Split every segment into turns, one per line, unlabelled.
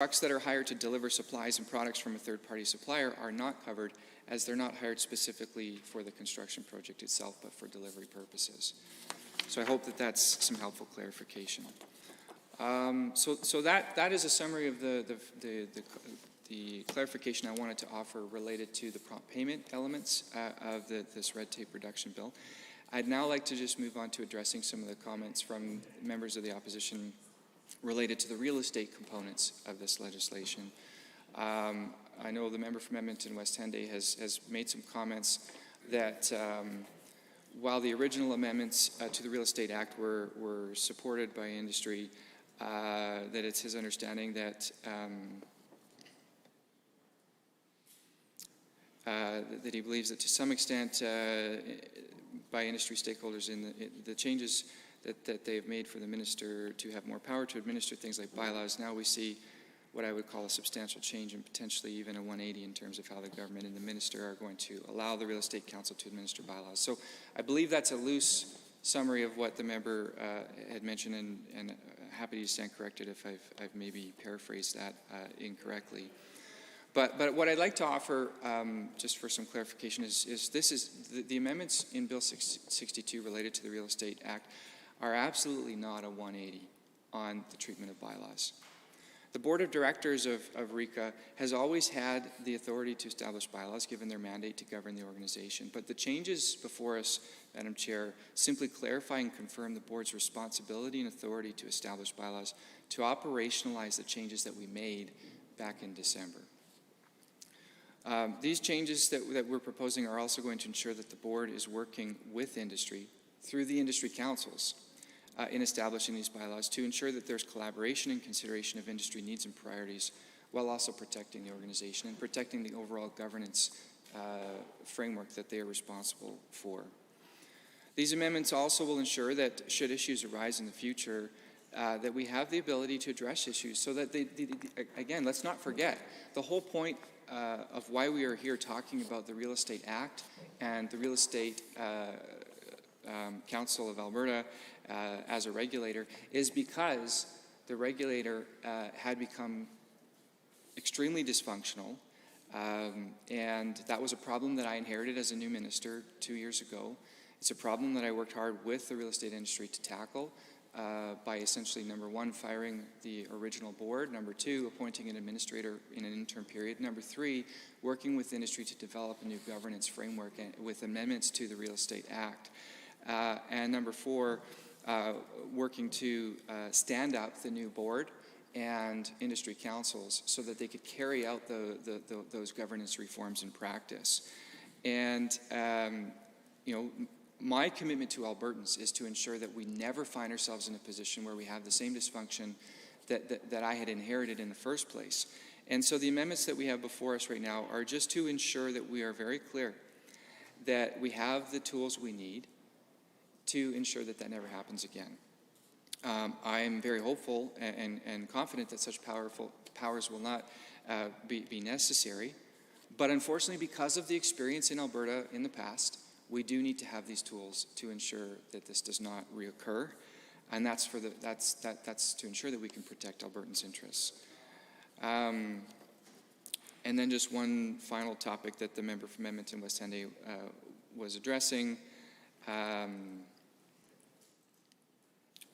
Trucks that are hired to deliver supplies and products from a third-party supplier are not covered, as they're not hired specifically for the construction project itself, but for delivery purposes. So I hope that that's some helpful clarification. So that is a summary of the clarification I wanted to offer related to the prompt payment elements of this red tape reduction bill. I'd now like to just move on to addressing some of the comments from members of the opposition related to the real estate components of this legislation. I know the member from Edmonton West Henday has made some comments that while the original amendments to the Real Estate Act were supported by industry, that it's his understanding that that he believes that to some extent by industry stakeholders in the changes that they've made for the minister to have more power to administer things like bylaws, now we see what I would call a substantial change and potentially even a 180 in terms of how the government and the minister are going to allow the Real Estate Council to administer bylaws. So I believe that's a loose summary of what the member had mentioned, and happy to stand corrected if I've maybe paraphrased that incorrectly. But what I'd like to offer, just for some clarification, is the amendments in Bill 62 related to the Real Estate Act are absolutely not a 180 on the treatment of bylaws. The Board of Directors of RECA has always had the authority to establish bylaws given their mandate to govern the organization. But the changes before us, Madam Chair, simply clarify and confirm the Board's responsibility and authority to establish bylaws to operationalize the changes that we made back in December. These changes that we're proposing are also going to ensure that the Board is working with industry through the industry councils in establishing these bylaws to ensure that there's collaboration and consideration of industry needs and priorities while also protecting the organization and protecting the overall governance framework that they are responsible for. These amendments also will ensure that should issues arise in the future, that we have the ability to address issues so that again, let's not forget, the whole point of why we are here talking about the Real Estate Act and the Real Estate Council of Alberta as a regulator is because the regulator had become extremely dysfunctional, and that was a problem that I inherited as a new minister 2 years ago. It's a problem that I worked hard with the real estate industry to tackle by essentially, number one, firing the original board, number two, appointing an administrator in an interim period, number three, working with industry to develop a new governance framework with amendments to the Real Estate Act. And number four, working to stand up the new board and industry councils so that they could carry out those governance reforms in practice. And you know, my commitment to Albertans is to ensure that we never find ourselves in a position where we have the same dysfunction that I had inherited in the first place. And so the amendments that we have before us right now are just to ensure that we are very clear that we have the tools we need to ensure that that never happens again. I am very hopeful and confident that such powers will not be necessary. But unfortunately, because of the experience in Alberta in the past, we do need to have these tools to ensure that this does not reoccur, and that's to ensure that we can protect Albertans' interests. And then just one final topic that the member from Edmonton West Henday was addressing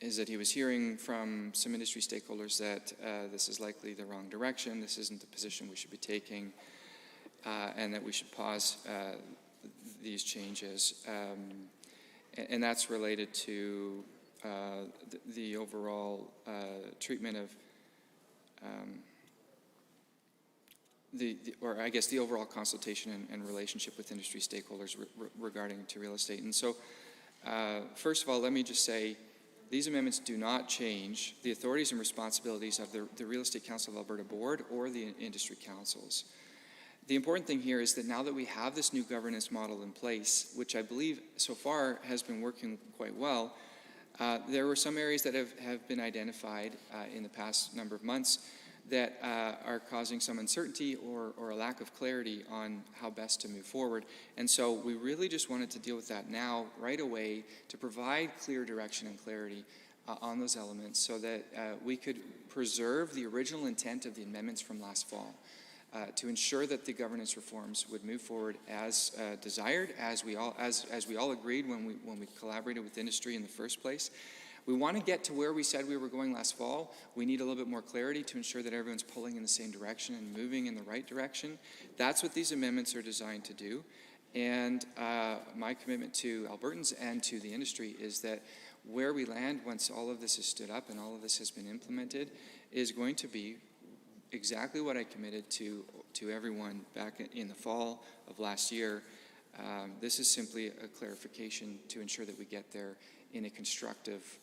is that he was hearing from some industry stakeholders that this is likely the wrong direction, this isn't the position we should be taking, and that we should pause these changes. And that's related to the overall treatment of or I guess the overall consultation and relationship with industry stakeholders regarding to real estate. And so, first of all, let me just say, these amendments do not change the authorities and responsibilities of the Real Estate Council of Alberta Board or the industry councils. The important thing here is that now that we have this new governance model in place, which I believe so far has been working quite well, there were some areas that have been identified in the past number of months that are causing some uncertainty or a lack of clarity on how best to move forward. And so we really just wanted to deal with that now, right away, to provide clear direction and clarity on those elements so that we could preserve the original intent of the amendments from last fall, to ensure that the governance reforms would move forward as desired, as we all agreed when we collaborated with industry in the first place. We want to get to where we said we were going last fall. We need a little bit more clarity to ensure that everyone's pulling in the same direction and moving in the right direction. That's what these amendments are designed to do. And my commitment to Albertans and to the industry is that where we land once all of this is stood up and all of this has been implemented is going to be exactly what I committed to everyone back in the fall of last year. This is simply a clarification to ensure that we get there in a constructive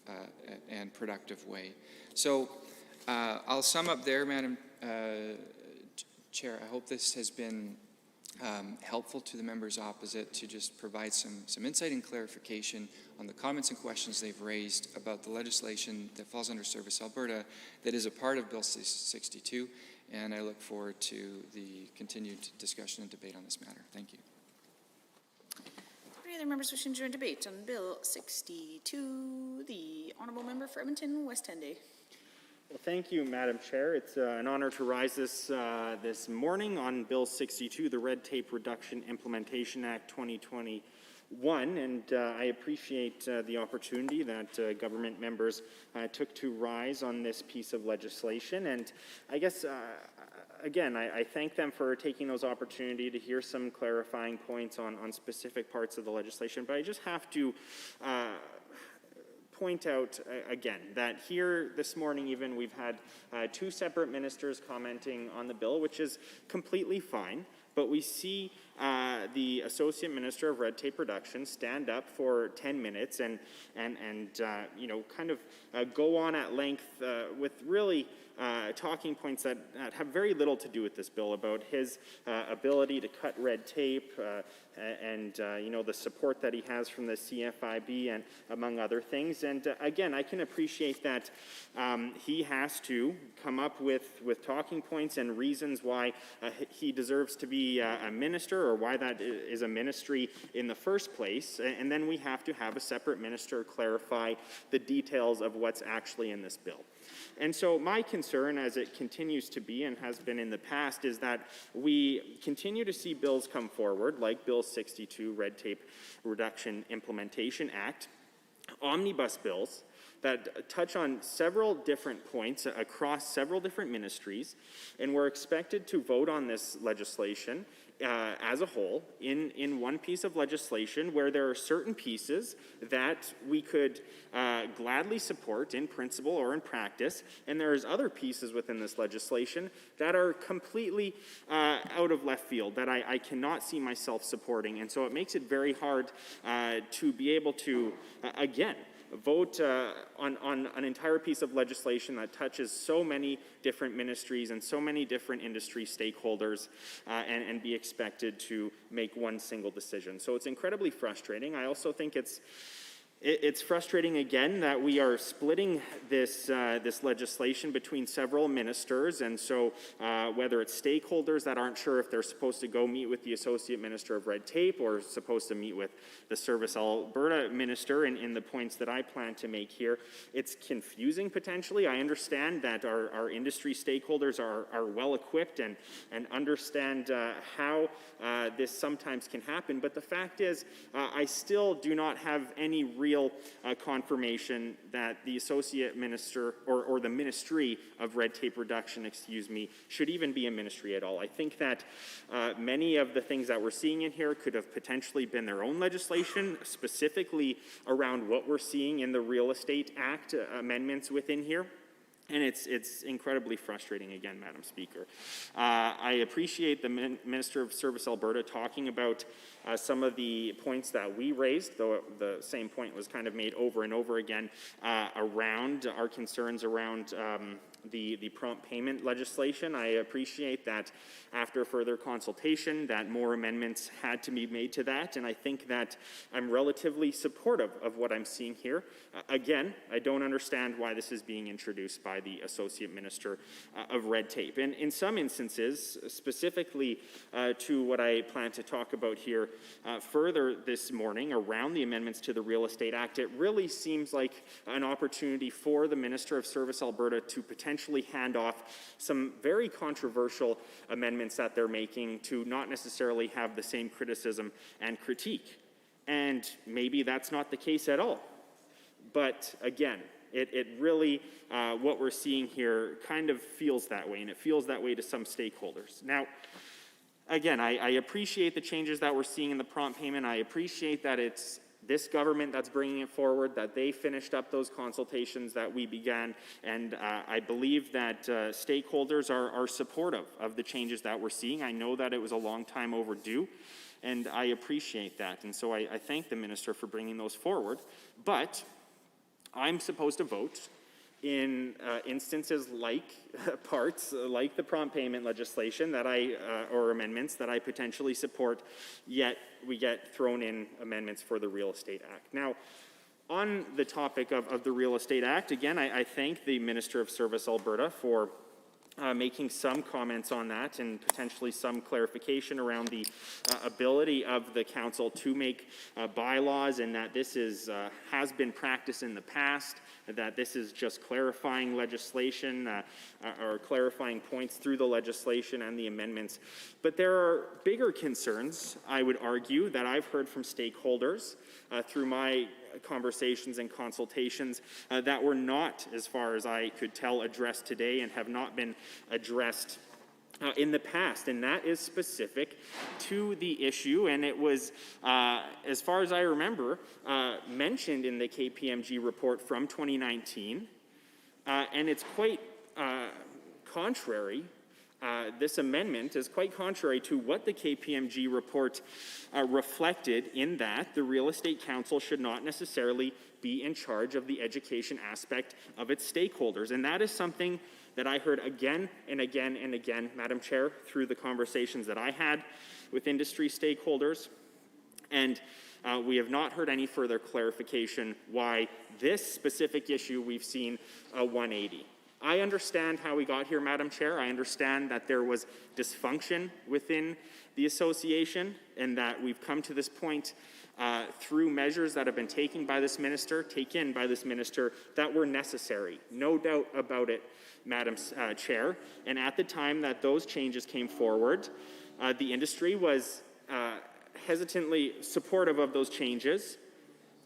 and productive way. So I'll sum up there, Madam Chair. I hope this has been helpful to the members opposite to just provide some insight and clarification on the comments and questions they've raised about the legislation that falls under Service Alberta that is a part of Bill 62, and I look forward to the continued discussion and debate on this matter. Thank you.
Any other members wishing to join debate on Bill 62? The Honourable Member for Edmonton West Henday.
Well, thank you, Madam Chair. It's an honor to rise this morning on Bill 62, the Red Tape Reduction Implementation Act 2021, and I appreciate the opportunity that government members took to rise on this piece of legislation. And I guess, again, I thank them for taking those opportunity to hear some clarifying points on specific parts of the legislation. But I just have to point out again that here this morning even we've had two separate ministers commenting on the bill, which is completely fine, but we see the Associate Minister of Red Tape Reduction stand up for 10 minutes and you know, kind of go on at length with really talking points that have very little to do with this bill about his ability to cut red tape and you know, the support that he has from the CFIB and among other things. And again, I can appreciate that he has to come up with talking points and reasons why he deserves to be a minister or why that is a ministry in the first place. And then we have to have a separate minister clarify the details of what's actually in this bill. And so my concern, as it continues to be and has been in the past, is that we continue to see bills come forward, like Bill 62, Red Tape Reduction Implementation Act, omnibus bills that touch on several different points across several different ministries, and we're expected to vote on this legislation as a whole in one piece of legislation where there are certain pieces that we could gladly support in principle or in practice, and there's other pieces within this legislation that are completely out of left field that I cannot see myself supporting. And so it makes it very hard to be able to, again, vote on an entire piece of legislation that touches so many different ministries and so many different industry stakeholders and be expected to make one single decision. So it's incredibly frustrating. I also think it's frustrating again that we are splitting this legislation between several ministers, and so whether it's stakeholders that aren't sure if they're supposed to go meet with the Associate Minister of Red Tape or supposed to meet with the Service Alberta Minister in the points that I plan to make here, it's confusing potentially. I understand that our industry stakeholders are well equipped and understand how this sometimes can happen, but the fact is I still do not have any real confirmation that the Associate Minister or the Ministry of Red Tape Reduction, should even be a ministry at all. I think that many of the things that we're seeing in here could have potentially been their own legislation, specifically around what we're seeing in the Real Estate Act amendments within here. And it's incredibly frustrating again, Madam Speaker. I appreciate the Minister of Service Alberta talking about some of the points that we raised, though the same point was kind of made over and over again around our concerns around the prompt payment legislation. I appreciate that after further consultation that more amendments had to be made to that, and I think that I'm relatively supportive of what I'm seeing here. Again, I don't understand why this is being introduced by the Associate Minister of Red Tape. And in some instances, specifically to what I plan to talk about here further this morning around the amendments to the Real Estate Act, it really seems like an opportunity for the Minister of Service Alberta to potentially hand off some very controversial amendments that they're making to not necessarily have the same criticism and critique. And maybe that's not the case at all. But again, it really, what we're seeing here kind of feels that way, and it feels that way to some stakeholders. Now, again, I appreciate the changes that we're seeing in the prompt payment. I appreciate that it's this government that's bringing it forward, that they finished up those consultations that we began, and I believe that stakeholders are supportive of the changes that we're seeing. I know that it was a long time overdue, and I appreciate that, and so I thank the Minister for bringing those forward. But I'm supposed to vote in instances like parts like the prompt payment legislation that or amendments that I potentially support, yet we get thrown in amendments for the Real Estate Act. Now, on the topic of the Real Estate Act, again, I thank the Minister of Service Alberta for making some comments on that and potentially some clarification around the ability of the council to make bylaws, and that this has been practiced in the past, that this is just clarifying legislation or clarifying points through the legislation and the amendments. But there are bigger concerns, I would argue, that I've heard from stakeholders through my conversations and consultations that were not, as far as I could tell, addressed today and have not been addressed in the past, and that is specific to the issue, and it was, as far as I remember, mentioned in the KPMG report from 2019, and it's quite contrary. This amendment is quite contrary to what the KPMG report reflected, in that the Real Estate Council should not necessarily be in charge of the education aspect of its stakeholders. And that is something that I heard again and again and again, Madam Chair, through the conversations that I had with industry stakeholders. And we have not heard any further clarification why this specific issue we've seen a 180. I understand how we got here, Madam Chair. I understand that there was dysfunction within the association and that we've come to this point through measures that have been taken by this minister, that were necessary. No doubt about it, Madam Chair. And at the time that those changes came forward, the industry was hesitantly supportive of those changes.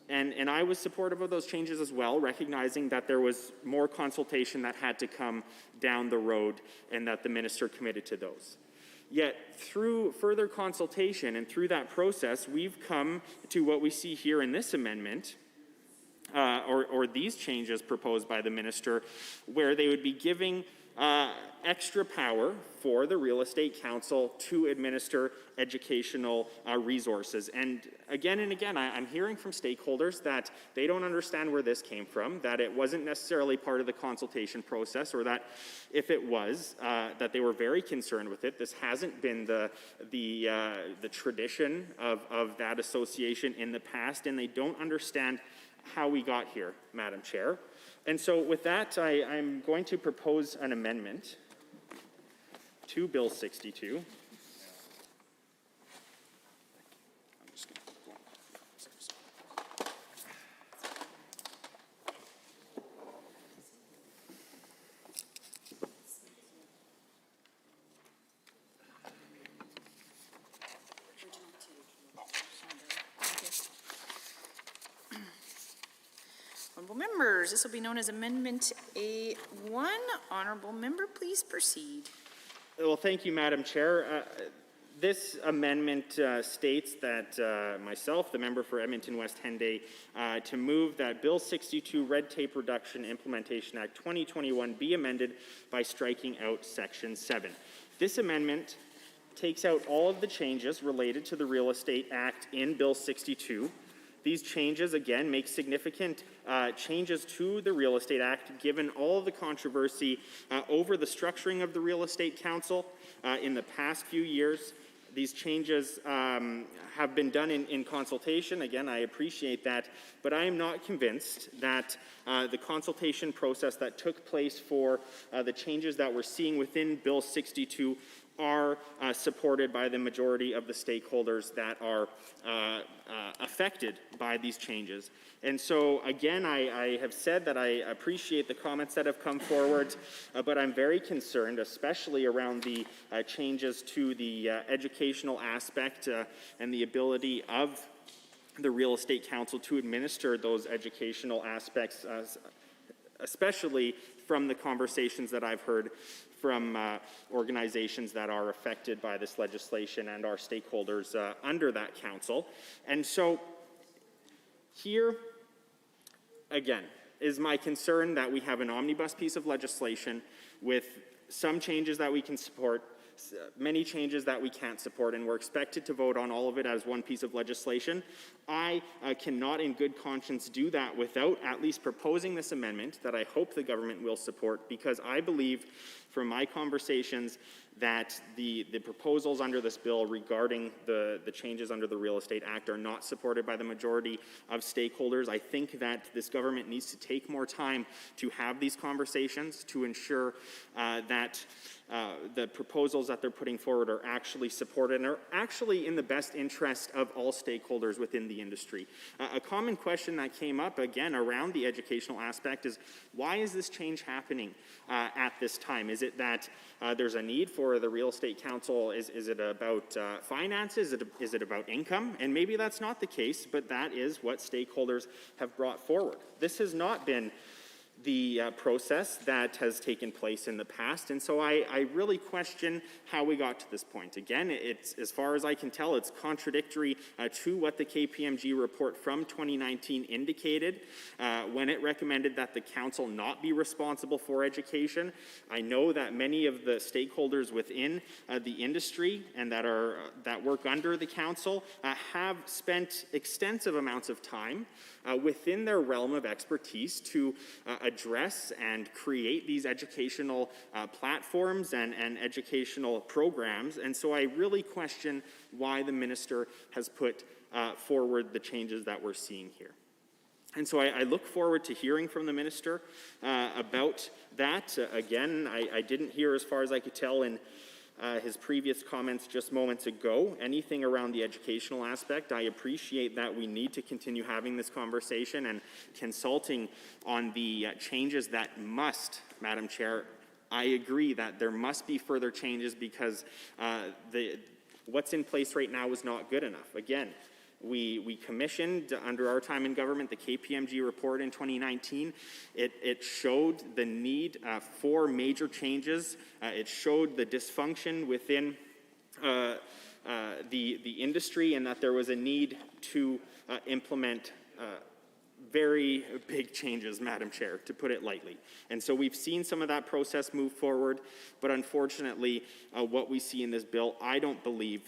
And I was supportive of those changes as well, recognizing that there was more consultation that had to come down the road and that the minister committed to those. Yet, through further consultation and through that process, we've come to what we see here in this amendment, or these changes proposed by the minister, where they would be giving extra power for the Real Estate Council to administer educational resources. And again, I'm hearing from stakeholders that they don't understand where this came from, that it wasn't necessarily part of the consultation process, or that if it was, that they were very concerned with it. This hasn't been the tradition of that association in the past, and they don't understand how we got here, Madam Chair. And so with that, I'm going to propose an amendment to Bill 62.
Honorable members, this will be known as Amendment A1. Honorable member, please proceed.
Well, thank you, Madam Chair. This amendment states that myself, the member for Edmonton West Henday, to move that Bill 62 Red Tape Reduction Implementation Act 2021 be amended by striking out Section 7. This amendment takes out all of the changes related to the Real Estate Act in Bill 62 These changes, again, make significant changes to the Real Estate Act, given all of the controversy over the structuring of the Real Estate Council in the past few years. These changes have been done in consultation. Again, I appreciate that, but I am not convinced that the consultation process that took place for the changes that we're seeing within Bill 62 are supported by the majority of the stakeholders that are affected by these changes. And so, again, I have said that I appreciate the comments that have come forward, but I'm very concerned, especially around the changes to the educational aspect and the ability of the Real Estate Council to administer those educational aspects, especially from the conversations that I've heard from organizations that are affected by this legislation and our stakeholders under that council. And so here, again, is my concern that we have an omnibus piece of legislation with some changes that we can support, many changes that we can't support, and we're expected to vote on all of it as one piece of legislation. I cannot in good conscience do that without at least proposing this amendment that I hope the government will support, because I believe from my conversations that the proposals under this bill regarding the changes under the Real Estate Act are not supported by the majority of stakeholders. I think that this government needs to take more time to have these conversations to ensure that the proposals that they're putting forward are actually supported and are actually in the best interest of all stakeholders within the industry. A common question that came up, again, around the educational aspect is, why is this change happening at this time? Is it that there's a need for the Real Estate Council? Is it about finances? Is it about income? And maybe that's not the case, but that is what stakeholders have brought forward. This has not been the process that has taken place in the past, and so I really question how we got to this point. Again, it's, as far as I can tell, it's contradictory to what the KPMG report from 2019 indicated when it recommended that the council not be responsible for education. I know that many of the stakeholders within the industry and that work under the council have spent extensive amounts of time within their realm of expertise to address and create these educational platforms and educational programs. And so I really question why the minister has put forward the changes that we're seeing here. And so I look forward to hearing from the minister about that. Again, I didn't hear, as far as I could tell, in his previous comments just moments ago, anything around the educational aspect. I appreciate that we need to continue having this conversation and consulting on the changes that must, Madam Chair, I agree that there must be further changes because what's in place right now is not good enough. Again, we commissioned, under our time in government, the KPMG report in 2019. It showed the need for major changes. It showed the dysfunction within the industry, and that there was a need to implement very big changes, Madam Chair, to put it lightly. And so we've seen some of that process move forward, but unfortunately, what we see in this bill, I don't believe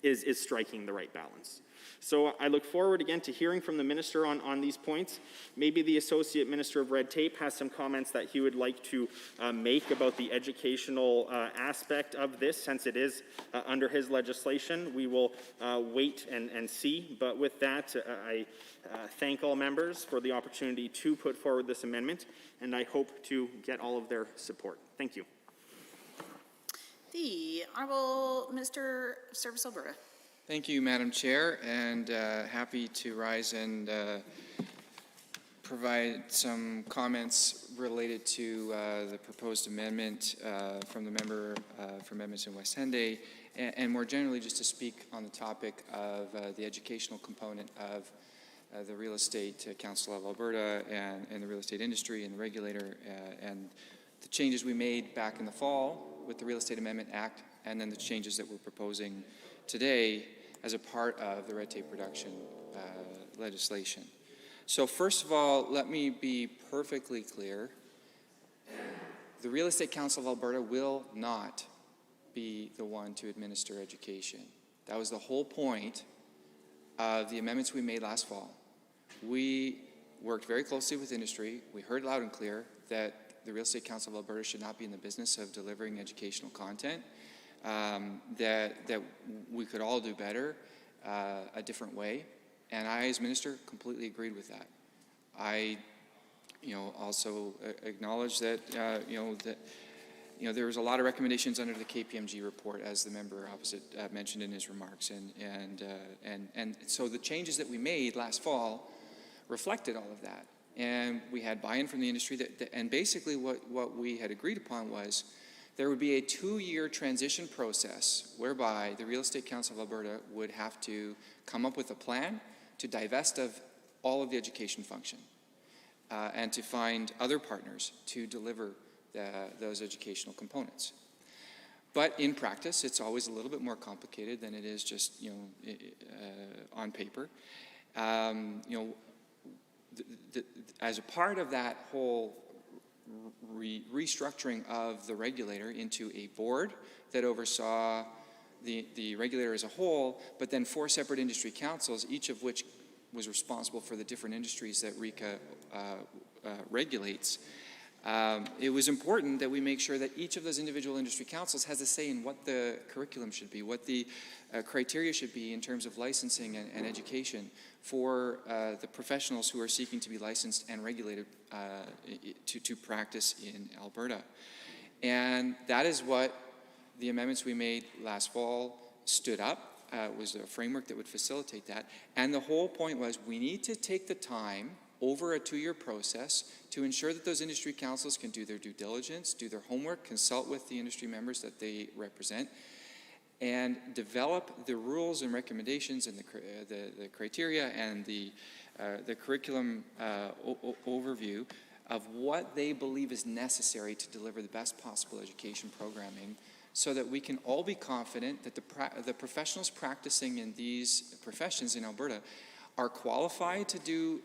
is striking the right balance. So I look forward again to hearing from the minister on these points. Maybe the Associate Minister of Red Tape has some comments that he would like to make about the educational aspect of this, since it is under his legislation. We will wait and see. But with that, I thank all members for the opportunity to put forward this amendment, and I hope to get all of their support. Thank you.
The Honourable Minister of Service Alberta.
Thank you, Madam Chair, and happy to rise and provide some comments related to the proposed amendment from the member from Edmonton West Henday, and more generally just to speak on the topic of the educational component of the Real Estate Council of Alberta and the real estate industry and the regulator and the changes we made back in the fall with the Real Estate Amendment Act, and then the changes that we're proposing today as a part of the red tape reduction legislation. So first of all, let me be perfectly clear. The Real Estate Council of Alberta will not be the one to administer education. That was the whole point of the amendments we made last fall, we worked very closely with industry. We heard loud and clear that the Real Estate Council of Alberta should not be in the business of delivering educational content, that we could all do better a different way. And I, as minister, completely agreed with that. I, also acknowledge that, there was a lot of recommendations under the KPMG report, as the member opposite mentioned in his remarks, and so the changes that we made last fall reflected all of that, and we had buy-in from the industry. And basically, what we had agreed upon was there would be a 2-year transition process whereby the Real Estate Council of Alberta would have to come up with a plan to divest of all of the education function and to find other partners to deliver those educational components. But in practice, it's always a little bit more complicated than it is just on paper. As a part of that whole restructuring of the regulator into a board that oversaw the regulator as a whole, but then 4 separate industry councils, each of which was responsible for the different industries that RECA regulates. It was important that we make sure that each of those individual industry councils has a say in what the curriculum should be, what the criteria should be in terms of licensing and education for the professionals who are seeking to be licensed and regulated to practice in Alberta. And that is what the amendments we made last fall stood up. Was a framework that would facilitate that. And the whole point was we need to take the time over a 2-year process to ensure that those industry councils can do their due diligence, do their homework, consult with the industry members that they represent, and develop the rules and recommendations and the criteria and the curriculum overview of what they believe is necessary to deliver the best possible education programming, so that we can all be confident that the professionals practicing in these professions in Alberta are qualified to do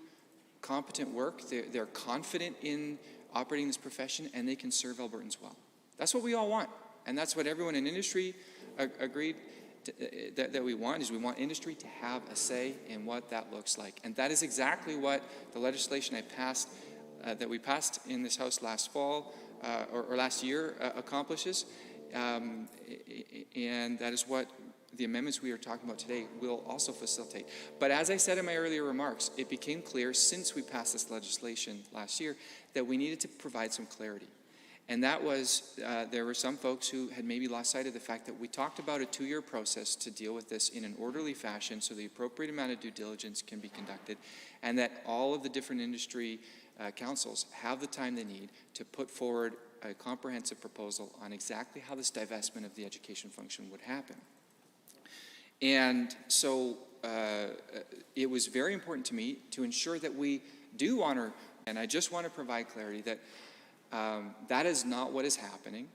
competent work, they're confident in operating this profession, and they can serve Albertans well. That's what we all want, and that's what everyone in industry agreed that we want, is we want industry to have a say in what that looks like. And that is exactly what the legislation that we passed in this House last fall, or last year, accomplishes. And that is what the amendments we are talking about today will also facilitate. But as I said in my earlier remarks, it became clear since we passed this legislation last year that we needed to provide some clarity. And that was, there were some folks who had maybe lost sight of the fact that we talked about a 2-year process to deal with this in an orderly fashion so the appropriate amount of due diligence can be conducted, and that all of the different industry councils have the time they need to put forward a comprehensive proposal on exactly how this divestment of the education function would happen. And so it was very important to me to ensure that we do honor, and I just want to provide clarity that that is not what is happening.